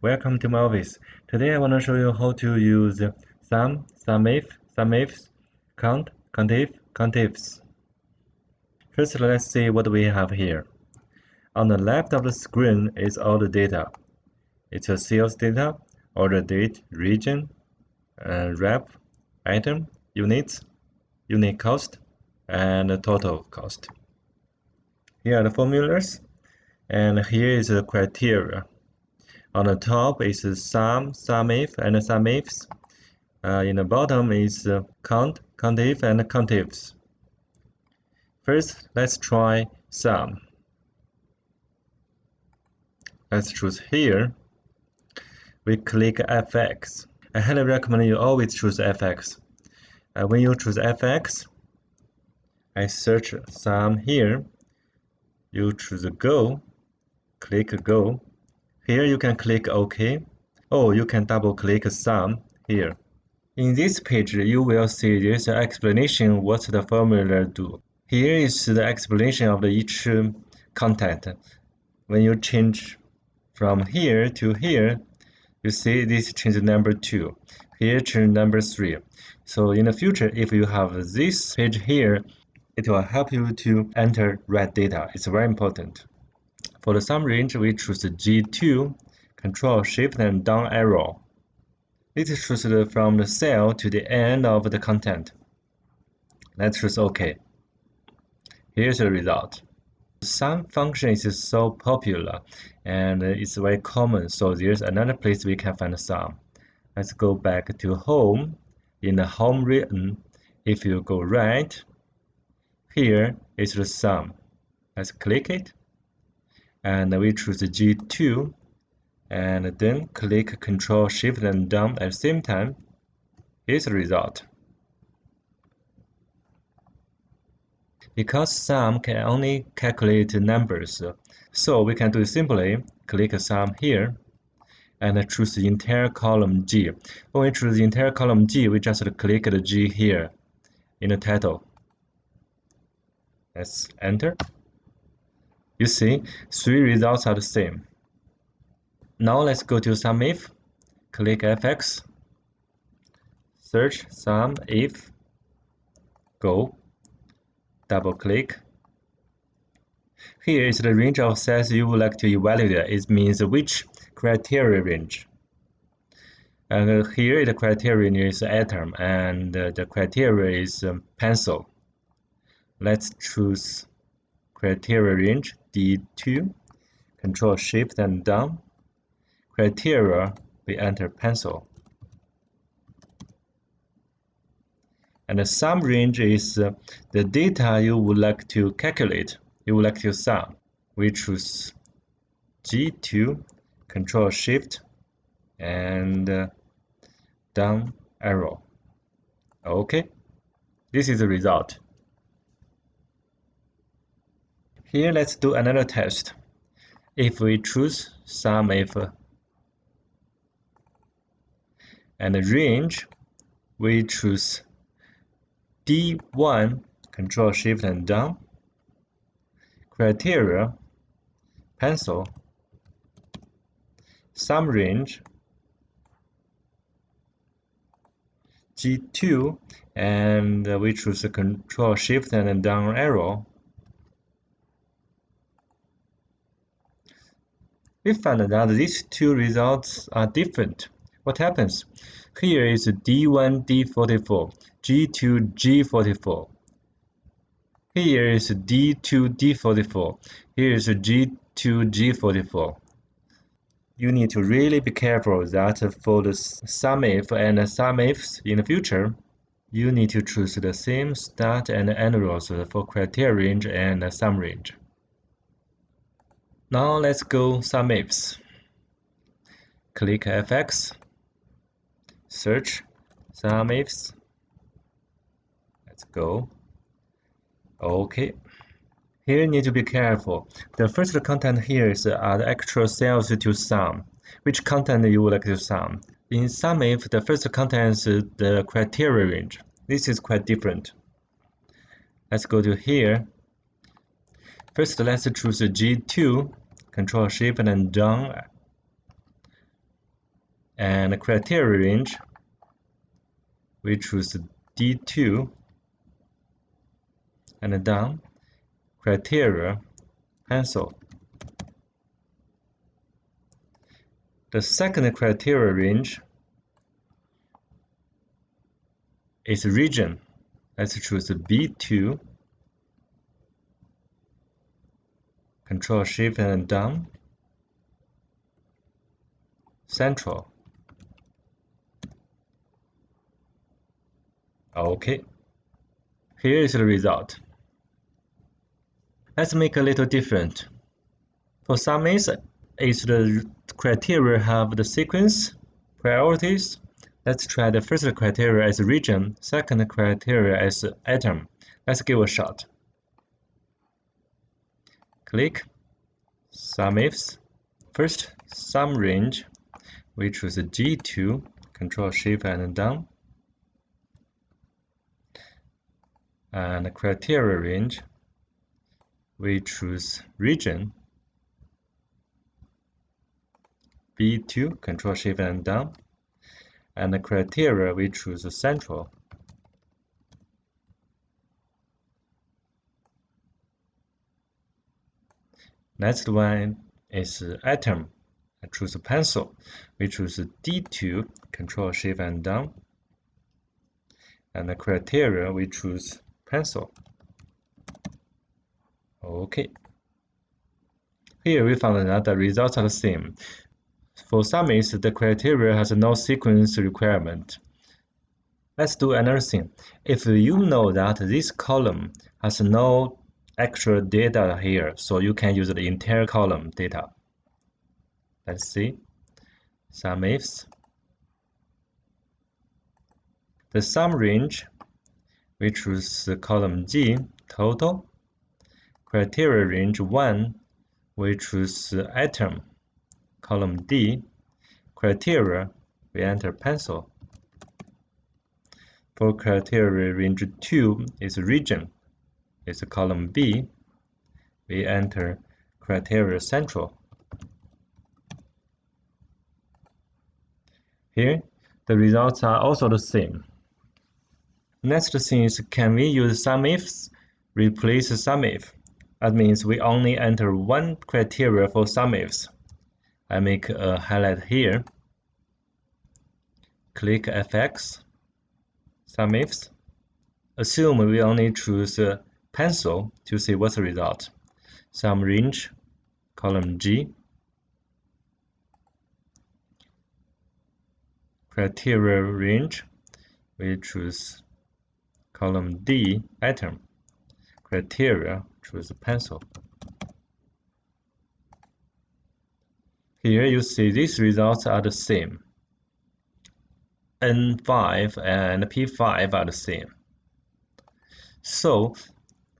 Welcome to my office. Today I want to show you how to use sum, sumifs, count, countif, countifs. First, let's see what we have here. On the left of the screen is all the data. It's a sales data, order date, region, rep, item, units, unit cost, and total cost. Here are the formulas, and here is the criteria. On the top is sum, sumif, and sumifs. In the bottom is count, countif, and countifs. First, let's try sum. Let's choose here. We click FX. I highly recommend you always choose FX. When you choose FX, I search sum here. You choose go, click go. Here you can click OK, or you can double click sum here. In this page, you will see there's an explanation what the formula do. Here is the explanation of each content. When you change from here to here, you see this change number 2. Here change number 3. So in the future, if you have this page here, it will help you to enter right data. It's very important. For the sum range, we choose G2, Control Shift and down arrow. It chooses from the cell to the end of the content. Let's choose OK. Here's the result. Sum function is so popular and it's very common, so there's another place we can find sum. Let's go back to home. In the home written, if you go right, here is the sum. Let's click it, and we choose G2, and then click Control Shift and down at the same time. Here's the result. Because sum can only calculate numbers, so we can do it simply. Click sum here and choose the entire column G. When we choose the entire column G, we just click the G here in the title. Let's enter. You see, 3 results are the same. Now let's go to sumif. Click FX. Search sumif. Go. Double click. Here is the range of cells you would like to evaluate. It means which criteria range. And here the criterion is atom, and the criteria is pencil. Let's choose criteria range D2. Control Shift and down. Criteria, we enter pencil. And the sum range is the data you would like to calculate. You would like to sum. We choose G2, Control Shift, and down arrow. Okay, this is the result. Here, let's do another test. If we choose sumif and the range, we choose D1, Control Shift and down, criteria, pencil, sum range, G2, and we choose the Control Shift and down arrow. We found that these two results are different. What happens? Here is D1, D44, G2, G44. Here is D2, D44. Here is G2, G44. You need to really be careful that for the sumif and sumifs in the future, you need to choose the same start and end rows for criteria range and sum range. Now let's go sumifs. Click FX. Search sumifs. Let's go. Okay. Here you need to be careful. The first content here is the actual cells to sum. Which content you would like to sum? In sumif, the first content is the criteria range. This is quite different. Let's go to here. First, let's choose G2, Control Shift and down And criteria range, we choose D2 and down, criteria pencil. The second criteria range is region. Let's choose B2, Control Shift and down, central. Okay, here is the result. Let's make a little different. For Sumifs, is the criteria have the sequence, priorities. Let's try the first criteria as region, second criteria as item. Let's give a shot. Click Sumifs. First, sum range. We choose G2, Control Shift and down. And criteria range, we choose region. B2, Control Shift and down. And the criteria, we choose central. Next one is item. I choose pencil. We choose D2, Control Shift and down. And the criteria, we choose pencil. Okay. Here we found that the results are the same. For Sumifs, the criteria has no sequence requirement. Let's do another thing. If you know that this column has no actual data here, so you can use the entire column data. Let's see. Sumifs. The sum range, we choose the column G, total. Criteria range 1, we choose item, column D. Criteria, we enter pencil. For criteria range 2 is region, it's column B. We enter criteria central. Here, the results are also the same. Next thing is, can we use Sumifs replace Sumif? That means we only enter one criteria for Sumifs. I make a highlight here. Click FX, Sumifs. Assume we only choose pencil to see what's the result. Sum range, column G. Criteria range, we choose column D, item. Criteria, choose pencil. Here you see these results are the same. N5 and P5 are the same. So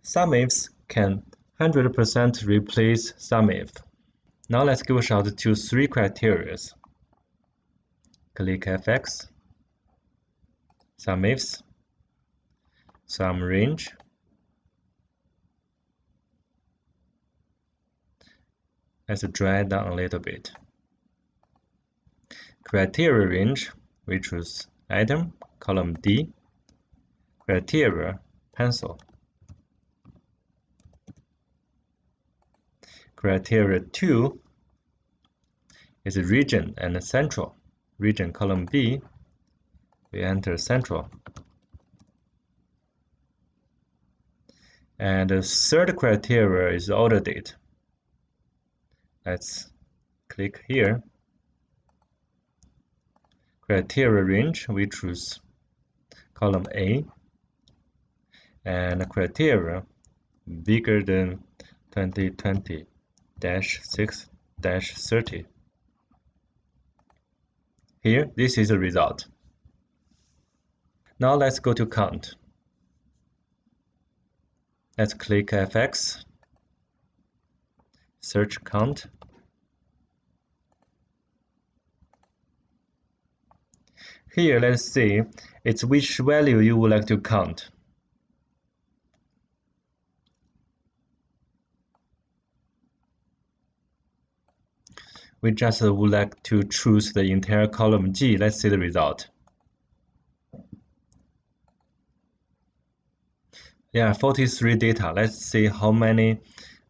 Sumifs can 100% replace Sumif. Now let's give a shot to 3 criteria. Click FX, Sumifs, sum range, let's drag down a little bit. Criteria range, we choose item, column D. Criteria, pencil. Criteria 2 is region and central. Region, column B, we enter central. And the third criteria is order date. Let's click here. Criteria range, we choose column A. And criteria bigger than 2020-6-30. Here, this is the result. Now let's go to count. Let's click FX, search count. Here, let's see, it's which value you would like to count. We just would like to choose the entire column G. Let's see the result. Yeah, 43 data. Let's see how many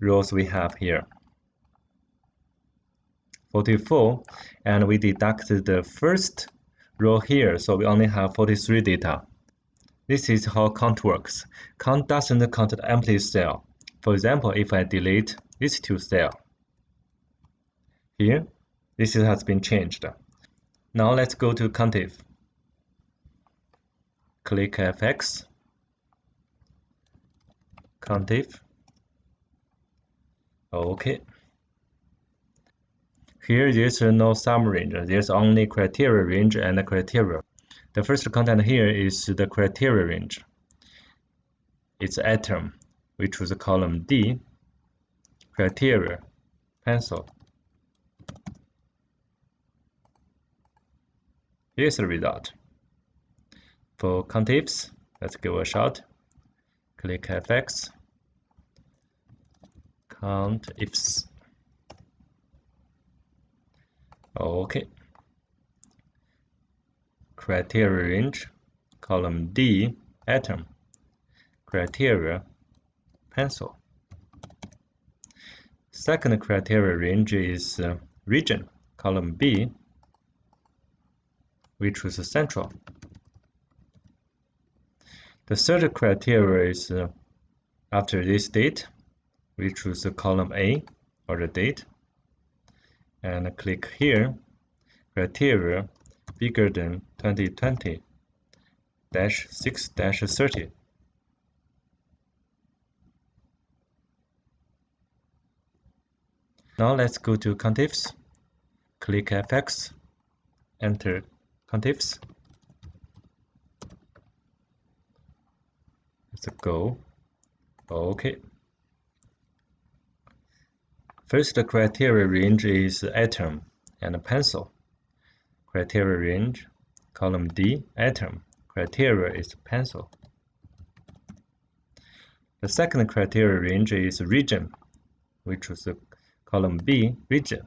rows we have here. 44, and we deducted the first row here, so we only have 43 data. This is how count works. Count doesn't count the empty cell. For example, if I delete these two cells, here, this has been changed. Now let's go to Countif. Click FX, Countif. Okay. Here there's no sum range. There's only criteria range and criteria. The first content here is the criteria range. It's atom. We choose the column D, criteria, pencil. Here's the result. For Countifs, let's give a shot. Click FX, Countifs. Okay. Criteria range, column D, atom. Criteria, pencil. Second criteria range is region, column B. We choose central. The third criteria is after this date, we choose the column A, or the date, and click here, criteria bigger than 2020-6-30. Now let's go to Countifs, click FX, enter Countifs. Let's go. Okay. First, the criteria range is atom and pencil. Criteria range, column D, atom. Criteria is pencil. The second criteria range is region. We choose the column B, region.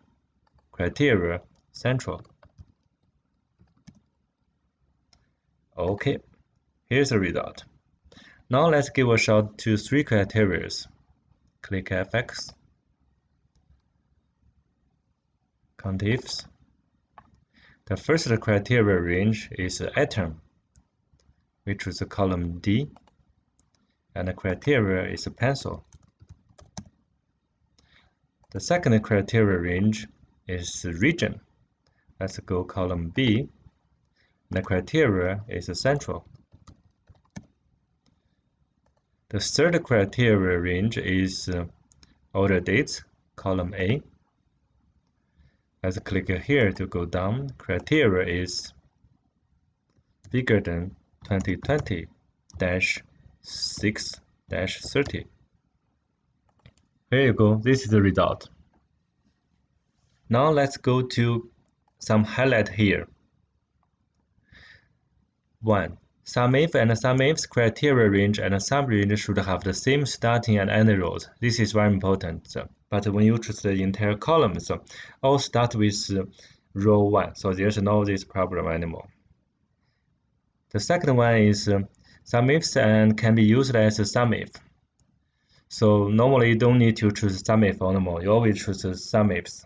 Criteria, central. Okay, here's the result. Now let's give a shot to three criteria. Click FX, Countifs. The first criteria range is atom. We choose the column D, and the criteria is pencil. The second criteria range is region. Let's go column B. The criteria is central. The third criteria range is order dates, column A. Let's click here to go down. Criteria is bigger than 2020-6-30. Here you go, this is the result. Now let's go to some highlight here. 1. Sumif and Sumifs criteria range and sum range should have the same starting and end rows. This is very important. But when you choose the entire columns, all start with row 1, so there's no this problem anymore. The second one is Sumifs and can be used as a Sumif. So normally you don't need to choose Sumif anymore. You always choose Sumifs.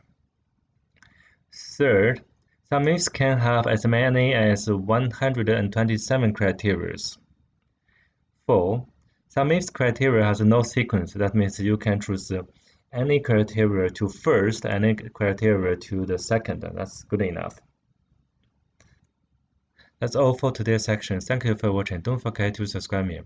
Third, Sumifs can have as many as 127 criteria. 4. Sumifs criteria has no sequence. That means you can choose any criteria to first, any criteria to the second. That's good enough. That's all for today's section. Thank you for watching. Don't forget to subscribe me.